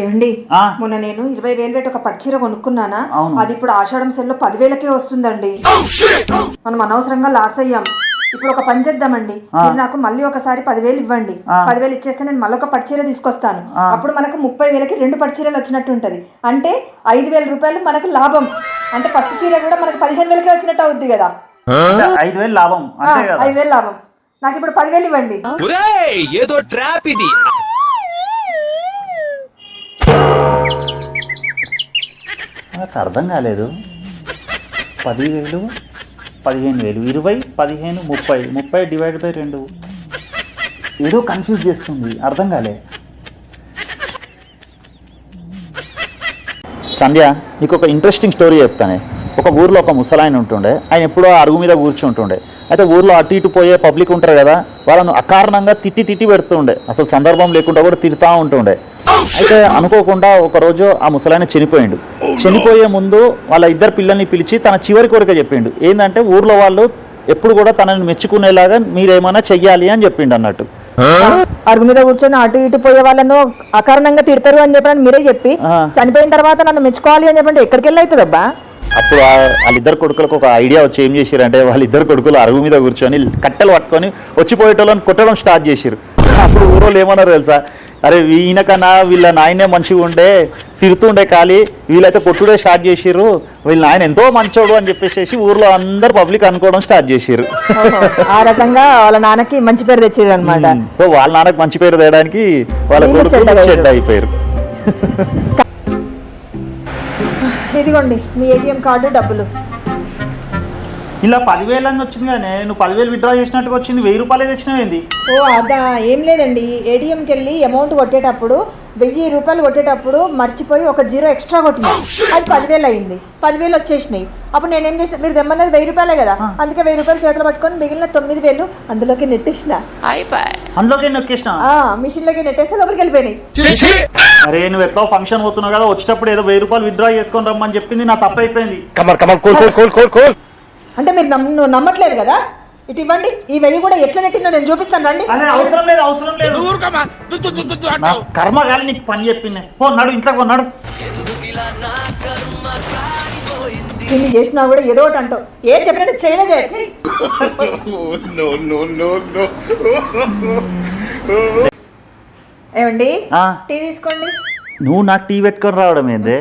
ఏమండి మొన్న నేను 20,000 పెట్టి ఒక పట్టుచీర కొనుక్కున్నానా, అది ఇప్పుడు ఆషాఢం సెల్లో 10,000కే వస్తుందండి. మనం అనవసరంగా లాస్ అయ్యాం. ఇప్పుడు ఒక పని చేద్దామండి, మీరు నాకు మళ్ళీ ఒకసారి 10,000 ఇవ్వండి. 10,000 ఇచ్చేస్తే నేను మళ్ళీ ఒక పట్టుచీర తీసుకొస్తాను. అప్పుడు మనకు 30,000కి 2 పట్టుచీరలు వచ్చినట్టు ఉంటది. అంటే 5,000 రూపాయలు మనకు లాభం. అంటే ఫస్ట్ చీర కూడా మనకు 15,000కే వచ్చినట్టు అవుద్ది కదా. 5,000 లాభం. 5,000 లాభం. నాకు ఇప్పుడు 10,000 ఇవ్వండి. ఏదో ట్రాప్ ఇది. నాకు అర్థం కాలేదు. 10,000, 15,000, 20, 15, 30, 30 డివైడ్ బై 2 ఏదో కన్ఫ్యూజ్ చేస్తుంది, అర్థం కాలే. సంధ్య, నీకు ఒక ఇంట్రెస్టింగ్ స్టోరీ చెప్తానే. ఒక ఊర్లో ఒక ముసలాయన ఉంటుండే. ఆయన ఎప్పుడో అరుగు మీద కూర్చుంటుండే. అయితే ఊర్లో అటు ఇటు పోయే పబ్లిక్ ఉంటారు కదా, వాళ్ళను అకారణంగా తిట్టి పెడుతుండే. అసలు సందర్భం లేకుండా కూడా తిడుతూ ఉంటుండే. అయితే అనుకోకుండా ఒకరోజు ఆ ముసలాయన చనిపోయిండు. చనిపోయే ముందు వాళ్ళ ఇద్దరు పిల్లల్ని పిలిచి తన చివరి కోరిక చెప్పిండు. ఏంటంటే ఊర్లో వాళ్ళు ఎప్పుడు కూడా తనని మెచ్చుకునేలాగా మీరేమైనా చెయ్యాలి అని చెప్పిండు అన్నట్టు. అరుగు మీద కూర్చొని అటు ఇటు పోయే వాళ్ళను అకారణంగా తిడతారు అని చెప్పి మీరే చెప్పి చనిపోయిన తర్వాత నన్ను మెచ్చుకోవాలి అని చెప్పండి ఎక్కడికి వెళ్ళి అవుతుంది అబ్బా. అప్పుడు వాళ్ళిద్దరు కొడుకులకు ఒక ఐడియా వచ్చి ఏం చేశారంటే, వాళ్ళిద్దరు కొడుకులు అరుగు మీద కూర్చొని కట్టెలు పట్టుకొని వచ్చిపోయేటోళ్ళని కొట్టడం స్టార్ట్ చేశారు. అప్పుడు ఊరోళ్ళు ఏమన్నారు తెలుసా, అరే ఈయనకన్నా వీళ్ళ నాయనే మంచిగా ఉండే, తిరుతుండే ఖాళీ, వీళ్ళైతే కొట్టుడే స్టార్ట్ చేసిర్రు, వీళ్ళ నాయన ఎంతో మంచోడు అని చెప్పేసి ఊర్లో అందరు పబ్లిక్ అనుకోవడం స్టార్ట్ చేసిర్రు. ఆ రకంగా వాళ్ళ నాన్నకి మంచి పేరు తెచ్చారు అనమాట. సో వాళ్ళ నాన్నకి మంచి పేరు తేయడానికి వాళ్ళ కొడుకు చెడ్డ అయిపోయారు. ఇదిగోండి మీ ఏటీఎం కార్డు, డబ్బులు. ఇలా 10,000 అని వచ్చింది కానీ నువ్వు 10,000 విత్డ్రా చేసినట్టుగా వచ్చింది. 1,000 రూపాయలు తెచ్చినవేంది? ఓ అదా, ఏం లేదండి. ఏటీఎంకి వెళ్ళి అమౌంట్ కొట్టేటప్పుడు 1,000 రూపాయలు కొట్టేటప్పుడు మర్చిపోయి ఒక 0 ఎక్స్ట్రా కొట్టినా, అది 10,000 అయింది. 10,000 వచ్చేసినాయి. అప్పుడు నేనేం చేసిన, మీరు తెమ్మన్నది 1,000 రూపాయలే కదా, అందుకే 1,000 రూపాయలు చేతులు పట్టుకొని మిగిలిన 9,000 అందులోకి నెట్టేసిన. అందులోకి నొక్కేసిన మిషన్లోకి నెట్టేస్తే లోపలికి వెళ్ళిపోయినాయి. అరే నువ్వు ఎట్లా ఫంక్షన్ పోతున్నావు కదా, వచ్చేటప్పుడు ఏదో 1,000 రూపాయలు విత్డ్రా చేసుకొని రమ్మని చెప్పింది, నా తప్పు అయిపోయింది. అంటే మీరు నమ్మట్లేదు కదా, ఇటు ఇవ్వండి. ఈ 1,000 కూడా ఎట్లా నెట్టిందో నేను చూపిస్తాను రండి. అవసరం లేదు. నా కర్మ కాలి నీకు పని చెప్పింది. పో నడు, ఇంట్లోకి పో నడు. దీన్ని చేసినా కూడా ఏదో ఒకటి అంటావు. ఏం చెప్పినా చేయనే చేయొచ్చు. ఏమండి టీ తీసుకోండి. నువ్వు నాకు టీ పెట్టుకొని రావడం ఏంది?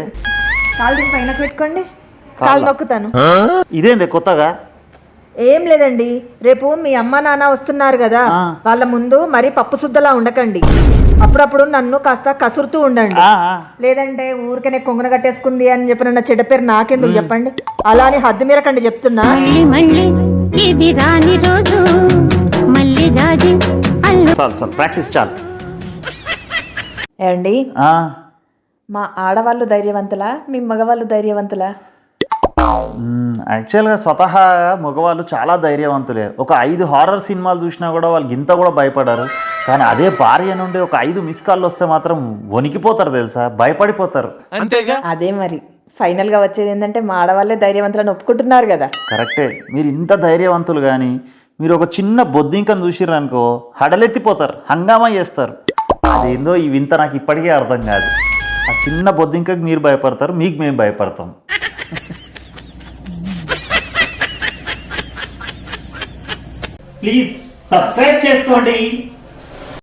కాలు దీని పైన పెట్టుకోండి, కాలు నొక్కుతాను. ఇదేంది కొత్తగా? ఏం లేదండి, రేపు మీ అమ్మ నాన్న వస్తున్నారు కదా, వాళ్ళ ముందు మరి పప్పు శుద్ధలా ఉండకండి. అప్పుడప్పుడు నన్ను కాస్త కసురుతూ ఉండండి. లేదంటే ఊరికనే కొంగన కట్టేసుకుంది అని చెప్పిన నా చెడ్డ పేరు నాకెందుకు చెప్పండి. అలా అని హద్దు మీరకండి చెప్తున్నా. ప్రాక్టీస్ చాలు. ఏమండి, మా ఆడవాళ్ళు ధైర్యవంతులా, మీ మగవాళ్ళు ధైర్యవంతులా? యాక్చువల్గా స్వతహాగా మగవాళ్ళు చాలా ధైర్యవంతులే. ఒక 5 హారర్ సినిమాలు చూసినా కూడా వాళ్ళు గింత కూడా భయపడారు. కానీ అదే భార్య నుండి ఒక 5 మిస్ కాళ్ళు వస్తే మాత్రం వణికిపోతారు తెలుసా, భయపడిపోతారు. అదే మరి ఫైనల్గా వచ్చేది ఏంటంటే మా ఆడవాళ్ళే ధైర్యవంతులని ఒప్పుకుంటున్నారు కదా. కరెక్టే. మీరు ఇంత ధైర్యవంతులు కానీ మీరు ఒక చిన్న బొద్దింకను చూసిర్రు అనుకో, హడలెత్తిపోతారు, హంగామా చేస్తారు. అదేందో ఈ వింత నాకు ఇప్పటికే అర్థం కాదు. ఆ చిన్న బొద్దింకకి మీరు భయపడతారు, మీకు మేము భయపడతాం. ప్లీజ్ సబ్స్క్రైబ్ చేసుకోండి.